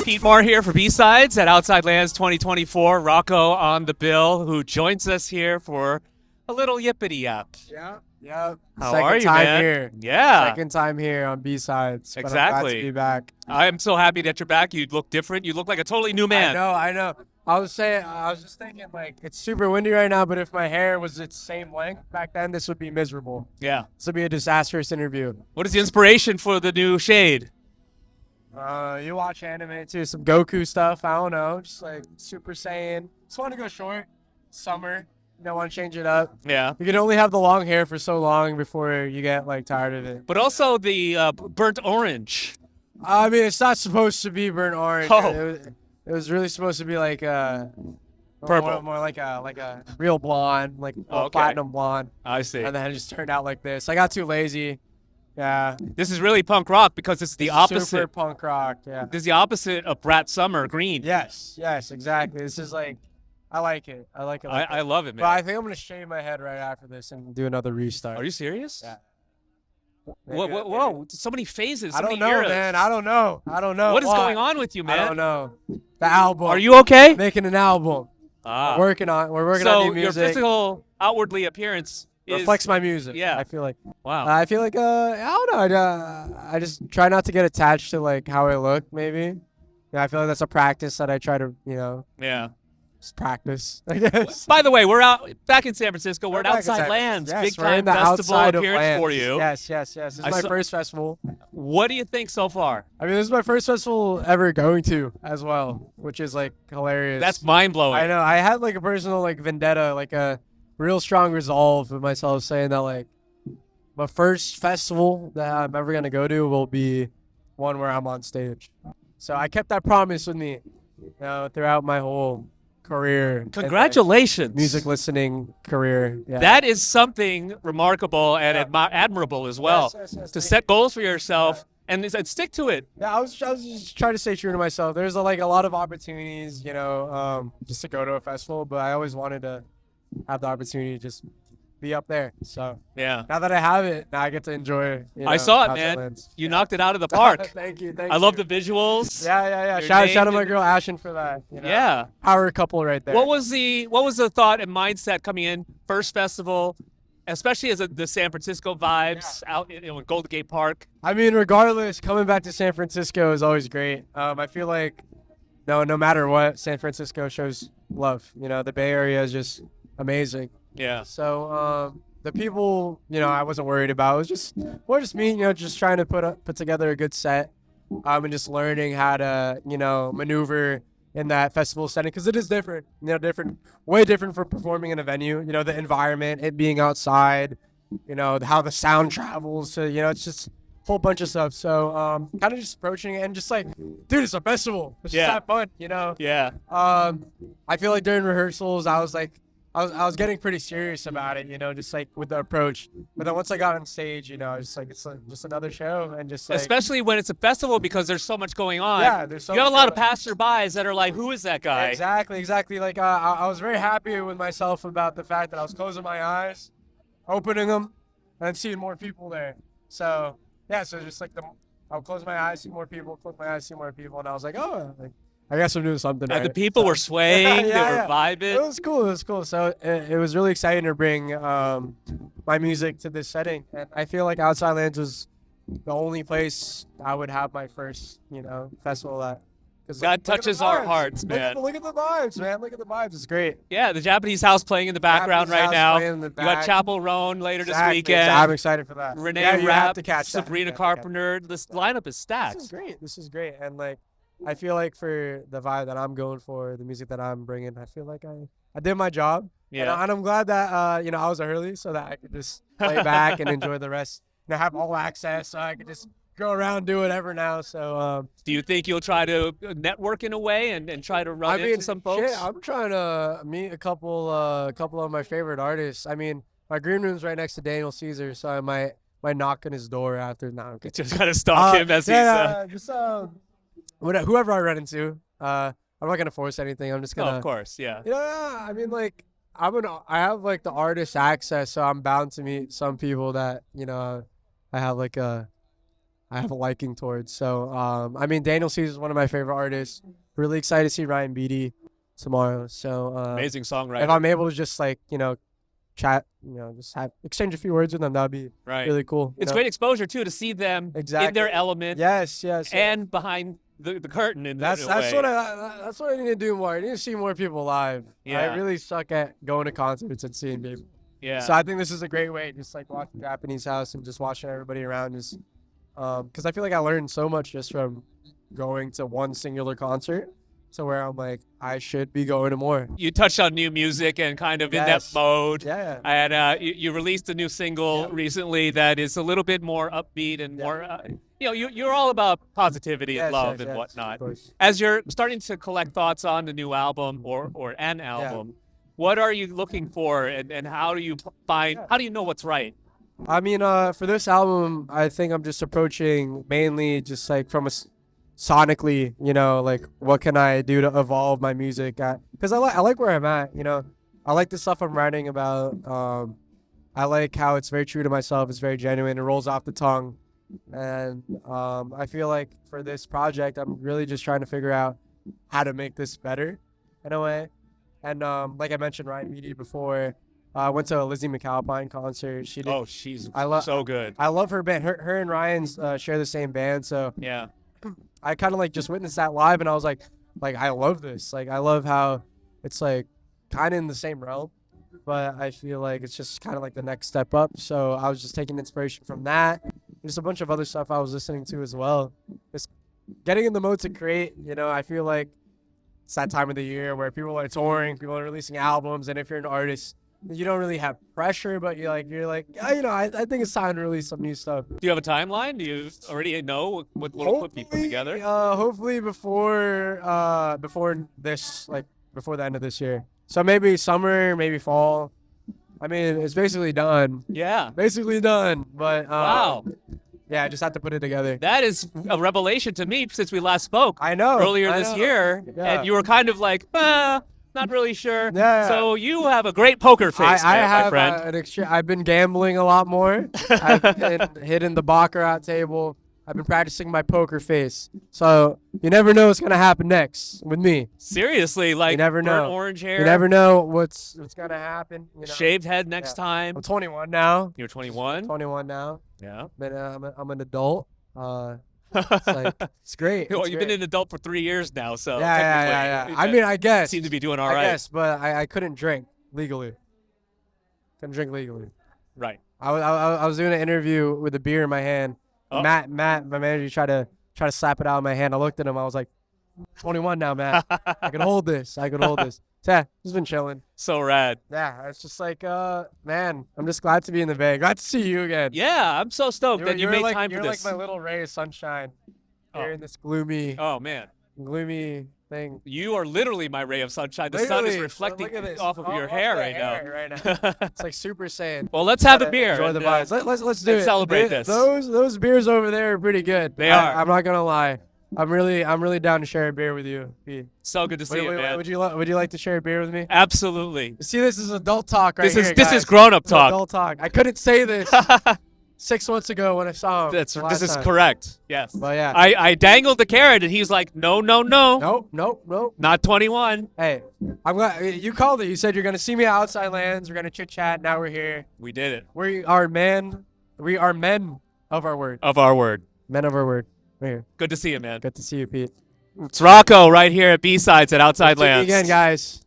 Pete Moore here for B-Sides at Outside Lands 2024. Rocco on the bill, who joins us here for a little yippity-yap. Yeah. How Second are you, time man? here. Yeah. Second time here on B-Sides. But I'm Exactly. glad to be back. I'm so happy that you're back. You look different. You look like a totally new man. I know. I was just thinking, like, it's super windy right now, but if my hair was its same length back then, this would be miserable. Yeah. This would be a disastrous interview. What is the inspiration for the new shade? You watch anime too, some Goku stuff. I don't know, just like Super Saiyan. Just want to go short. Summer. You don't want to change it up. Yeah. You can only have the long hair for so long before you get like tired of it. But also the burnt orange. I mean, it's not supposed to be burnt orange. Oh. It was really supposed to be like Purple. more like a real blonde, like Okay. platinum blonde. I see. And then it just turned out like this. I got too lazy. Yeah. This is really punk rock because it's the opposite. Super punk rock. Yeah. This is the opposite of Brat Summer green. Yes, exactly. This is like, I like it. I like it. I love it, man. But I think I'm gonna shave my head right after this and do another restart. Are you serious? Yeah. Whoa, so many phases. So I don't many know, eras. man. I don't know. What is going on with you, man? I don't know. The album. Are you okay? Making an album? Ah. We're working on new So your music. physical, outwardly appearance Reflects my music. Yeah. I feel like. Wow. I feel like I don't know. I just try not to get attached to like how I look. Maybe. Yeah, I feel like that's a practice that I try to Yeah. just practice. I guess. By the way, we're back in San Francisco. We're at back in Outside San- Lands. Yes, Big we're time in the festival outside of appearance Lands. for you. Yes. This is I my saw- first festival. What do you think so far? I mean, this is my first festival ever going to as well, which is like hilarious. That's mind blowing. I know. I had like a personal like vendetta, like a real strong resolve with myself, saying that like my first festival that I'm ever gonna go to will be one where I'm on stage. So I kept that promise with me, throughout my whole career. and, like, Congratulations. music listening career. Yeah. That is something remarkable and admirable as well. Yes. To set goals for yourself and stick to it. Yeah, I was just trying to stay true to myself. There's like a lot of opportunities, just to go to a festival, but I always wanted to have the opportunity to just be up there. So Yeah. now that I have it, now I get to enjoy. I saw it, Outside man. Lands. You knocked it out of the park. Thank you. I love the visuals. Yeah. Your Shout name out my and- girl Ashen for that. Yeah. Power couple right there. What was the thought and mindset coming in first festival, especially as the San Francisco vibes out in Golden Gate Park? I mean, regardless, coming back to San Francisco is always great. I feel like no matter what, San Francisco shows love. The Bay Area is just amazing. Yeah. So the people, I wasn't worried about. It was just me, just trying to put together a good set, and just learning how to, maneuver in that festival setting, because it is different, way different for performing in a venue. The environment, it being outside, how the sound travels. So it's just a whole bunch of stuff. So kind of just approaching it and just like, dude, it's a festival. Let's just have fun, Yeah. I feel like during rehearsals, I was like, I was getting pretty serious about it, just like with the approach. But then once I got on stage, I was just like, it's just another show, and just like, Especially when it's a festival because there's so much going on. Yeah, there's so you got a much lot of going on. passerbys that are like, who is that guy? Exactly. Like I was very happy with myself about the fact that I was closing my eyes, opening them, and seeing more people there. So yeah, so just like I'll close my eyes, see more people, close my eyes, see more people, and I was like, oh, like, I guess I'm doing something right. And the people were swaying, they were vibing. It was cool. So it was really exciting to bring my music to this setting. And I feel like Outside Lands was the only place I would have my first, festival at. God touches our hearts, man. Look at the vibes, man. Look at the vibes. It's great. Yeah, the Japanese house playing in the background Japanese right house now. playing in the You got back. Chapel Roan later Exactly. this weekend. I'm excited for that. Renee you have Rapp, to catch that. Sabrina You have to catch Carpenter. This lineup is stacked. This is great. And like, I feel like for the vibe that I'm going for, the music that I'm bringing, I feel like I did my job. Yeah. And I'm glad that I was early so that I could just lay back and enjoy the rest. Have all access, so I could just go around and do whatever now. So Do you think you'll try to network in a way and try to run into some folks? shit, I'm trying to meet a couple of my favorite artists. I mean, my green room's right next to Daniel Caesar, so I might knock on his door after. No, okay. Just gotta stalk him as he's. Whoever I run into. I'm not gonna force anything. I'm just Oh, gonna. of course, yeah. I mean, like, I have like the artist access, so I'm bound to meet some people that I have like a I have a liking towards. So I mean, Daniel Caesar is one of my favorite artists. Really excited to see Ryan Beatty tomorrow. So Amazing if songwriter. I'm able to just like chat, just exchange a few words with them, that'd be Right. really cool. It's great exposure too to see them Exactly. in their element. Yes. And behind the curtain in That's a way. that's what I need to do more. I need to see more people live. Yeah. I really suck at going to concerts and seeing people. Yeah. So I think this is a great way, just like watching Japanese house and just watching everybody around. Just because I feel like I learned so much just from going to one singular concert. So where I'm like, I should be going to more. You touched on new music and kind of in that Yes. mode. Yeah. And you released a new single recently that is a little bit more upbeat and more, you're all about positivity and love and whatnot. Of course. As you're starting to collect thoughts on the new album or an album, what are you looking for and how do you how do you know what's right? I mean, for this album, I think I'm just approaching mainly just like from a sonically, like what can I do to evolve my music? Because I like where I'm at. I like the stuff I'm writing about. I like how it's very true to myself. It's very genuine. It rolls off the tongue, and I feel like for this project, I'm really just trying to figure out how to make this better, in a way. And like I mentioned, Ryan Beatty before. I went to a Lizzie McAlpine concert. She's so good. I love her band. Her and Ryan's share the same band, so yeah. I kind of like just witnessed that live, and I was like I love this. Like I love how it's like kind of in the same realm, but I feel like it's just kind of like the next step up. So I was just taking inspiration from that. There's a bunch of other stuff I was listening to as well. Just getting in the mode to create. I feel like it's that time of the year where people are touring, people are releasing albums, and if you're an artist, you don't really have pressure, but you're like, I think it's time to release some new stuff. Do you have a timeline? Do you already know what will be put together? Hopefully before the end of this year. So maybe summer, maybe fall. I mean, it's basically done. Yeah. Basically done. But wow. Yeah, I just have to put it together. That is a revelation to me since we last spoke. I know. Earlier this year, and you were kind of like, not really sure. Yeah. So you have a great poker face, my friend. I've been gambling a lot more. I've been hitting the baccarat table. I've been practicing my poker face. So you never know what's gonna happen next with me. Seriously, like you never know. Orange hair. You never know what's gonna happen. Shaved head next time. I'm 21 now. You're 21. 21 now. Yeah. But I'm an adult. It's great. You've been an adult for 3 years now, so yeah. I mean, I guess. Seem to be doing all right. Yes, but I couldn't drink legally. Couldn't drink legally. Right. I was doing an interview with a beer in my hand. Oh. Matt, my manager tried to slap it out of my hand. I looked at him. I was like, 21 now, Matt. I can hold this. So yeah, just been chilling. So rad. Yeah, it's just like, man, I'm just glad to be in the Bay. Glad to see you again. Yeah, I'm so stoked that you made time for this. You're like my little ray of sunshine here in this gloomy thing. You are literally my ray of sunshine. The sun is reflecting off of your hair right now. It's like Super Saiyan. Well, let's have a beer. Enjoy the vibes. Let's do it. Celebrate this. Those beers over there are pretty good. They are. I'm not gonna lie. I'm really down to share a beer with you, Pete. So good to see you, man. Would you like to share a beer with me? Absolutely. See, this is adult talk right here, This is grown-up talk. Adult talk. I couldn't say this 6 months ago when I saw him. This is correct. Yes. But yeah. I dangled the carrot and he's like, no. Nope. Not 21. Hey, I'm glad you called it. You said you're gonna see me at Outside Lands. We're gonna chit chat. Now we're here. We did it. We are men of our word. Men of our word. We're here. Good to see you, man. Good to see you, Pete. It's Rocco right here at B-Sides at Outside Lands. See you again, guys.